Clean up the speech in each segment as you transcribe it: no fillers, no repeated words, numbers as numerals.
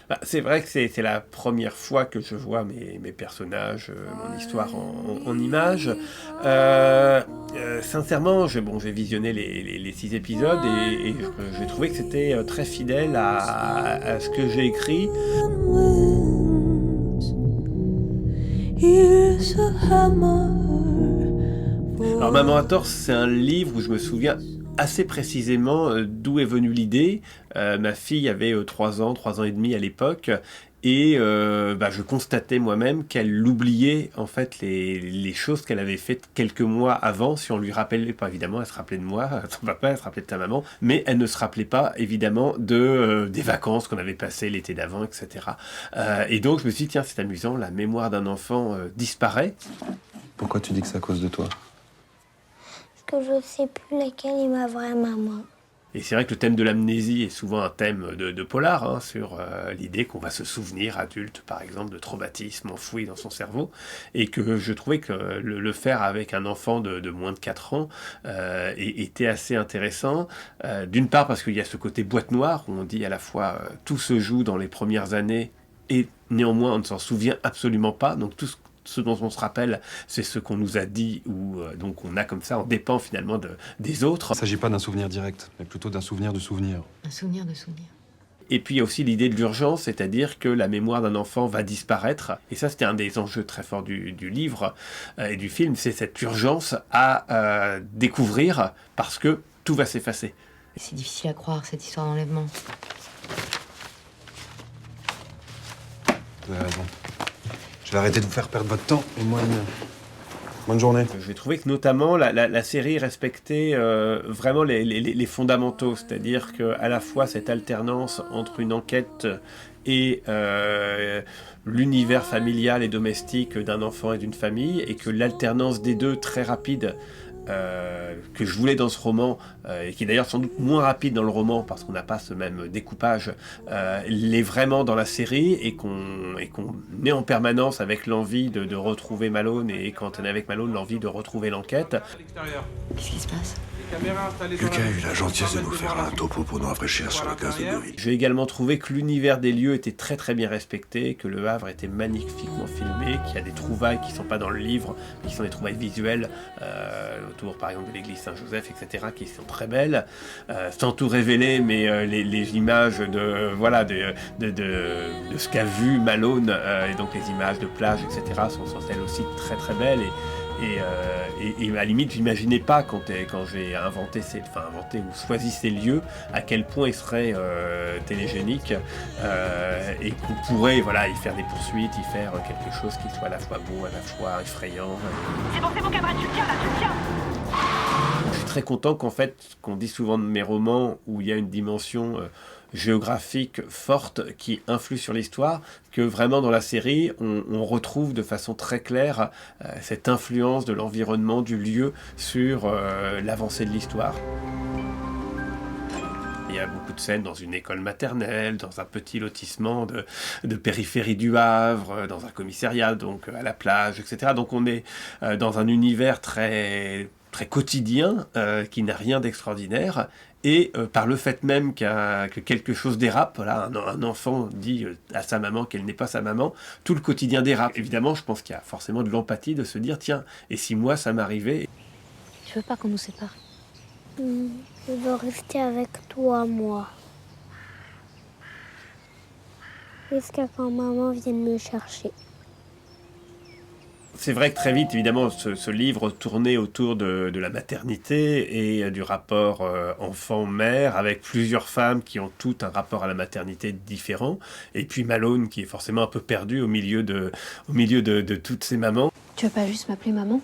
Bah, c'est vrai que c'est la première fois que je vois mes personnages, mon histoire en images. Sincèrement, j'ai visionné les 6 épisodes et j'ai trouvé que c'était très fidèle à ce que j'ai écrit. Alors Maman à tort, c'est un livre où je me souviens assez précisément d'où est venue l'idée. Ma fille avait 3 ans et demi à l'époque, et je constatais moi-même qu'elle oubliait en fait les choses qu'elle avait faites quelques mois avant. Si on lui rappelait pas, évidemment, elle se rappelait de moi, de son papa, elle se rappelait de sa maman, mais elle ne se rappelait pas évidemment des vacances qu'on avait passées l'été d'avant, etc. Et donc je me suis dit, tiens, c'est amusant, la mémoire d'un enfant disparaît. Pourquoi tu dis que c'est à cause de toi? Parce que je sais plus laquelle est ma vraie maman. Et c'est vrai que le thème de l'amnésie est souvent un thème de polar, hein, sur l'idée qu'on va se souvenir, adulte par exemple, de traumatismes enfouis dans son cerveau, et que je trouvais que le faire avec un enfant de moins de 4 ans était assez intéressant. D'une part parce qu'il y a ce côté boîte noire, où on dit à la fois tout se joue dans les premières années, et néanmoins on ne s'en souvient absolument pas, donc tout ce dont on se rappelle, c'est ce qu'on nous a dit, ou donc on a comme ça, on dépend finalement des autres. Il ne s'agit pas d'un souvenir direct, mais plutôt d'un souvenir de souvenir. Un souvenir de souvenir. Et puis il y a aussi l'idée de l'urgence, c'est-à-dire que la mémoire d'un enfant va disparaître. Et ça, c'était un des enjeux très forts du livre et du film, c'est cette urgence à découvrir, parce que tout va s'effacer. C'est difficile à croire, cette histoire d'enlèvement. Vous avez raison. Je vais arrêter de vous faire perdre votre temps. Et moi, bonne journée. J'ai trouvé que notamment la série respectait vraiment les fondamentaux, c'est-à-dire qu'à la fois cette alternance entre une enquête et l'univers familial et domestique d'un enfant et d'une famille, et que l'alternance des deux très rapide que je voulais dans ce roman, et qui est d'ailleurs sans doute moins rapide dans le roman parce qu'on n'a pas ce même découpage, l'est vraiment dans la série, et qu'on est en permanence avec l'envie de retrouver Malone, et quand on est avec Malone, l'envie de retrouver l'enquête. Qu'est-ce qui se passe? Lucas a eu la gentillesse de nous faire un topo pour nous rafraîchir sur le gaz de Gorille. J'ai également trouvé que l'univers des lieux était très très bien respecté, que Le Havre était magnifiquement filmé, qu'il y a des trouvailles qui ne sont pas dans le livre, mais qui sont des trouvailles visuelles, autour par exemple de l'église Saint-Joseph, etc., qui sont très belles, sans tout révéler, mais les images de ce qu'a vu Malone, et donc les images de plage, etc., sont elles aussi très très belles. Et à la limite, j'imaginais pas quand j'ai inventé ou choisi ces lieux, à quel point ils seraient télégéniques, et qu'on pourrait y faire des poursuites, y faire quelque chose qui soit à la fois beau, à la fois effrayant. C'est bon, Cabral, tu tiens là, tu tiens. Je suis très content qu'on dit souvent de mes romans où il y a une dimension géographique forte qui influe sur l'histoire, que vraiment dans la série, on retrouve de façon très claire cette influence de l'environnement, du lieu sur l'avancée de l'histoire. Il y a beaucoup de scènes dans une école maternelle, dans un petit lotissement de périphérie du Havre, dans un commissariat, donc à la plage, etc. Donc on est dans un univers très, très quotidien, qui n'a rien d'extraordinaire. Et par le fait même que quelque chose dérape, un enfant dit à sa maman qu'elle n'est pas sa maman, tout le quotidien dérape. Évidemment, je pense qu'il y a forcément de l'empathie de se dire, tiens, et si moi ça m'arrivait? Tu veux pas qu'on nous sépare? Je veux rester avec toi, moi. Jusqu'à quand maman vienne me chercher. C'est vrai que très vite, évidemment, ce livre tournait autour de la maternité et du rapport enfant-mère, avec plusieurs femmes qui ont toutes un rapport à la maternité différent, et puis Malone qui est forcément un peu perdu au milieu de toutes ces mamans. Tu veux pas juste m'appeler maman?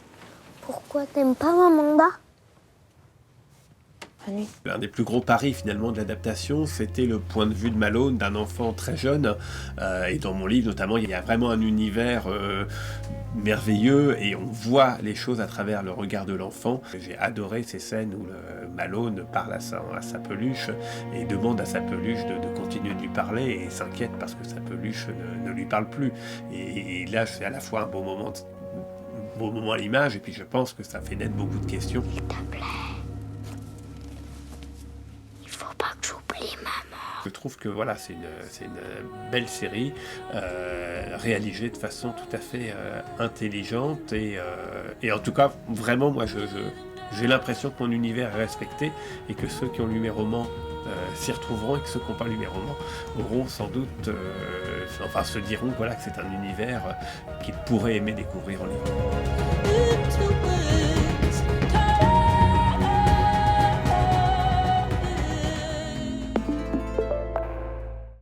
Pourquoi t'aimes pas Mamanda? L'un des plus gros paris finalement de l'adaptation, c'était le point de vue de Malone, d'un enfant très jeune, et dans mon livre notamment, il y a vraiment un univers merveilleux, et on voit les choses à travers le regard de l'enfant. J'ai adoré ces scènes où Malone parle à sa peluche et demande à sa peluche de continuer de lui parler, et s'inquiète parce que sa peluche ne lui parle plus. Et là, c'est à la fois un beau moment à l'image, et puis je pense que ça fait naître beaucoup de questions. S'il te plaît. Il faut pas que j'oublie maman. Je trouve que voilà, c'est une belle série, réalisée de façon tout à fait intelligente et en tout cas, vraiment, moi, j'ai l'impression que mon univers est respecté et que ceux qui ont lu mes romans s'y retrouveront et que ceux qui n'ont pas lu mes romans auront sans doute, se diront voilà, que c'est un univers qu'ils pourraient aimer découvrir en livre.